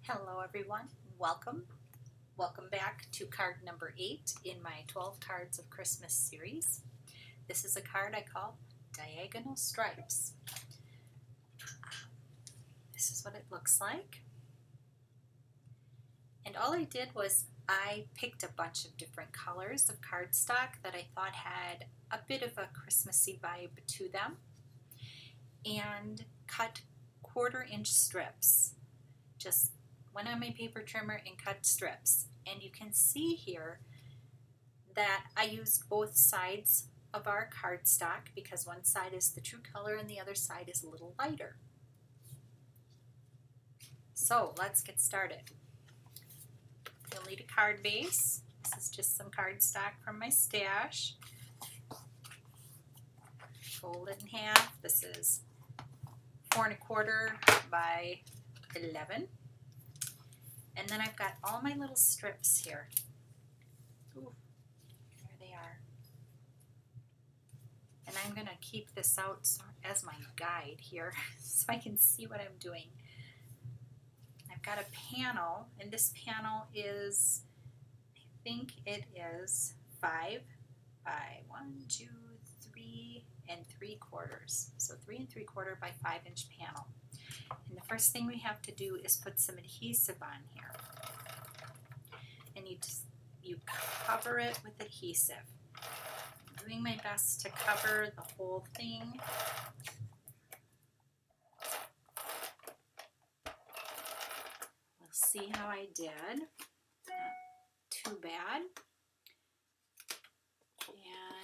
Hello everyone, welcome. Welcome back to card number 8 in my 12 Cards of Christmas series. This is a card I call Diagonal Stripes. This is what it looks like. And all I did was I picked a bunch of different colors of cardstock that I thought had a bit of a Christmassy vibe to them and cut 1/4-inch strips. Just went on my paper trimmer and cut strips. And you can see here that I used both sides of our cardstock because one side is the true color and the other side is a little lighter. So let's get started. You'll need a card base. This is just some cardstock from my stash. Fold it in half. This is 4 1/4 by 11. And then I've got all my little strips here. Ooh, there they are. And I'm going to keep this out as my guide here so I can see what I'm doing. I've got a panel, and this panel is, I think it is 5 by 1, 2, 3 3/4. So 3 3/4 by 5-inch panel. And the first thing we have to do is put some adhesive on here. And you cover it with adhesive. I'm doing my best to cover the whole thing. We'll see how I did. Not too bad.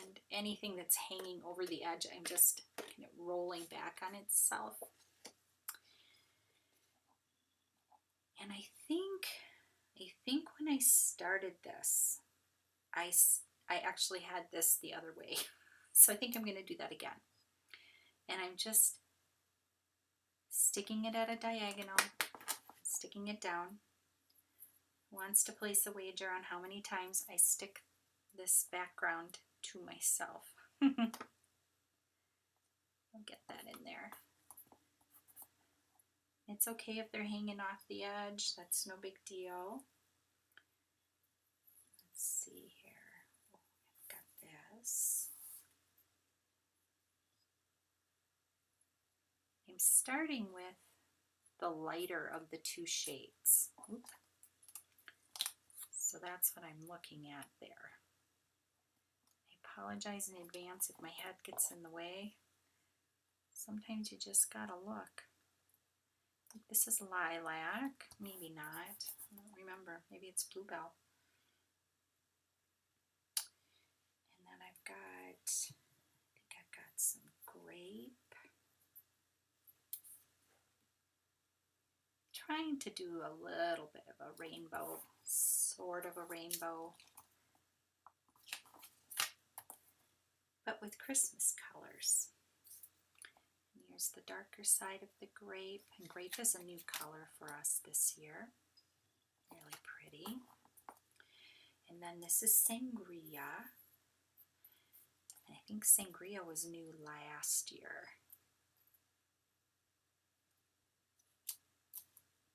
And anything that's hanging over the edge, I'm just kind of rolling back on itself. And I think when I started this, I actually had this the other way. So I think I'm going to do that again. And I'm just sticking it at a diagonal, sticking it down. Who wants to place a wager on how many times I stick this background to myself? I'll get that in there. It's okay if they're hanging off the edge, that's no big deal. Let's see here. Oh, I've got this. I'm starting with the lighter of the two shades. Oop. So that's what I'm looking at there. I apologize in advance if my head gets in the way. Sometimes you just gotta look. This is lilac, maybe not. I don't remember. Maybe it's bluebell. And then I think I've got some grape. Trying to do a little bit of a rainbow, sort of a rainbow, but with Christmas colors. Here's the darker side of the grape, and grape is a new color for us this year. Really pretty. And then this is sangria. And I think sangria was new last year.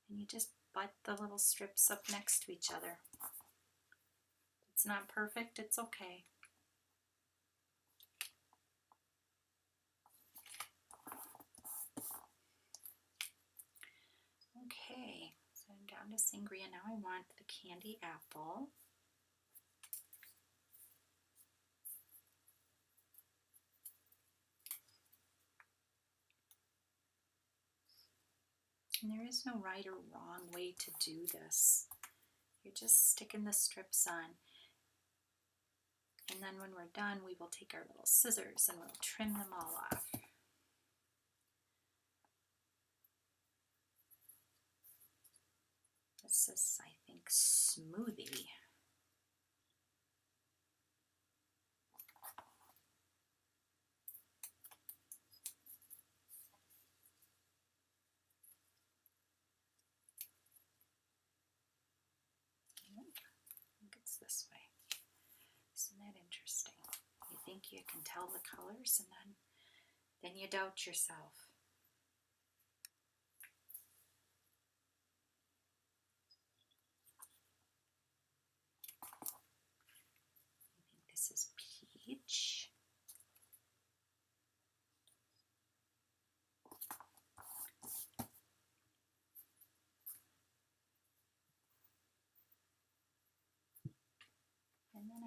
And you just butt the little strips up next to each other. It's not perfect, it's okay. Okay, so I'm down to sangria. Now I want the candy apple. And there is no right or wrong way to do this. You're just sticking the strips on. And then when we're done, we will take our little scissors and we'll trim them all off. This is, I think, smoothie. I think it's this way. Isn't that interesting? You think you can tell the colors and then you doubt yourself.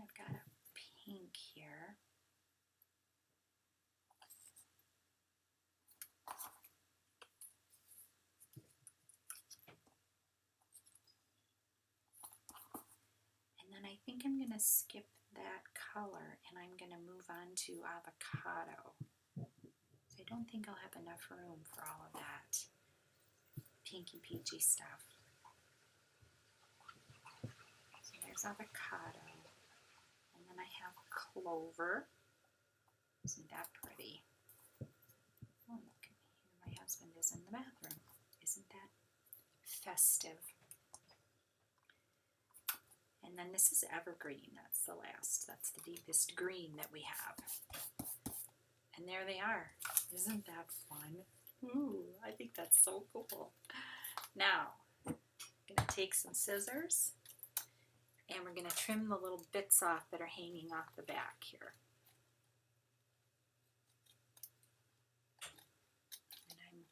I've got a pink here. And then I think I'm going to skip that color and I'm going to move on to avocado. So I don't think I'll have enough room for all of that pinky peachy stuff. So there's avocado. And then I have clover. Isn't that pretty? Oh, look at here. My husband is in the bathroom. Isn't that festive? And then this is evergreen. That's the last. That's the deepest green that we have. And there they are. Isn't that fun? Ooh, I think that's so cool. Now, I'm going to take some scissors and we're going to trim the little bits off that are hanging off the back here. And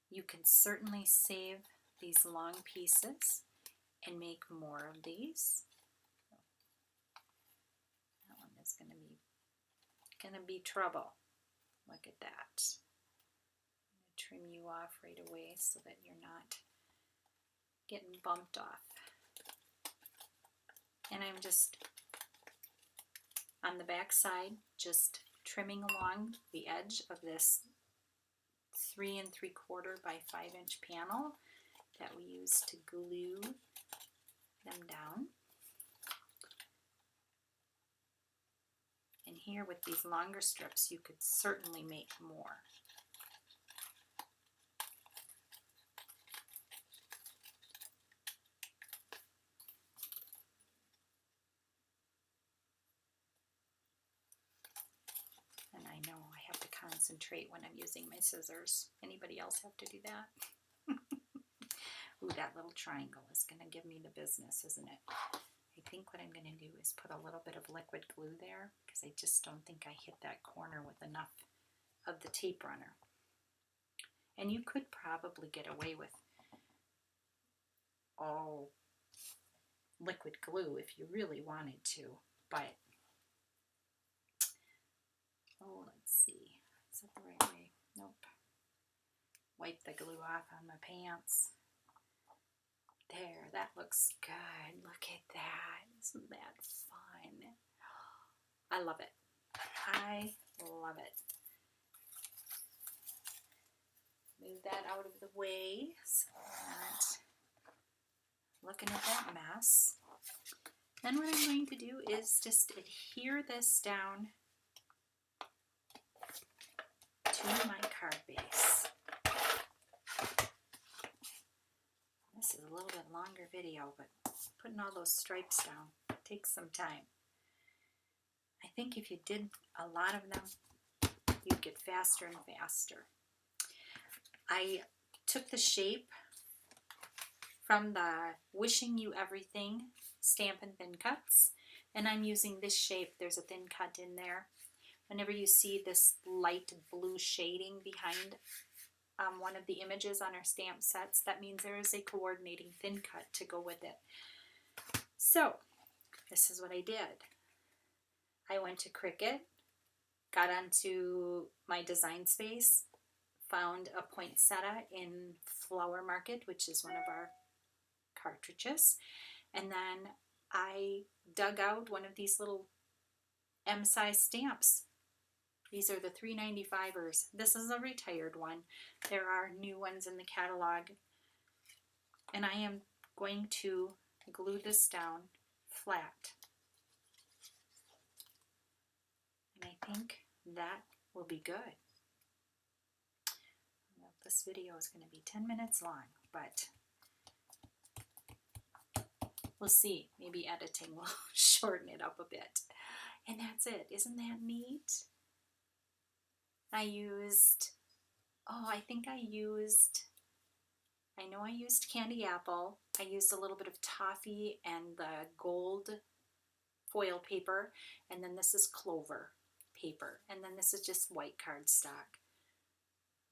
you can certainly save these long pieces and make more of these. That one is going to be trouble. Look at that. I'm going to trim you off right away so that you're not getting bumped off. And I'm just on the back side, just trimming along the edge of this 3 3/4 by 5-inch panel that we use to glue them down. And here with these longer strips, you could certainly make more. And I know I have to concentrate when I'm using my scissors. Anybody else have to do that? Ooh, that little triangle is going to give me the business, isn't it? I think what I'm going to do is put a little bit of liquid glue there because I just don't think I hit that corner with enough of the tape runner. And you could probably get away with all liquid glue if you really wanted to, but oh, let's see. Is that the right way? Nope. Wipe the glue off on my pants. There, that looks good. Look at that. Isn't that fun? I love it. I love it. Move that out of the way so that, looking at that mess. Then what I'm going to do is just adhere this down to my card base. This is a little bit longer video, but putting all those stripes down takes some time. I think if you did a lot of them, you'd get faster and faster. I took the shape from the Wishing You Everything Stampin' Thin Cuts, and I'm using this shape. There's a thin cut in there. Whenever you see this light blue shading behind one of the images on our stamp sets, that means there is a coordinating thin cut to go with it. So this is what I did. I went to Cricut, got onto my design space, found a poinsettia in Flower Market, which is one of our cartridges, and then I dug out one of these little M-size stamps. These are the 395ers. This is a retired one. There are new ones in the catalog. And I am going to glue this down flat. And I think that will be good. Well, this video is going to be 10 minutes long, but we'll see. Maybe editing will shorten it up a bit. And that's it. Isn't that neat? I know I used candy apple. I used a little bit of toffee and the gold foil paper. And then this is clover paper. And then this is just white cardstock.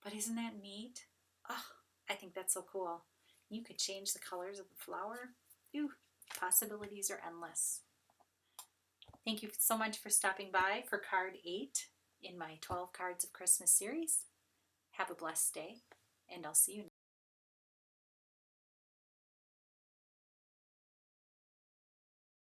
But isn't that neat? Oh, I think that's so cool. You could change the colors of the flower. Ooh, possibilities are endless. Thank you so much for stopping by for card 8 in my 12 Cards of Christmas series. Have a blessed day, and I'll see you next time.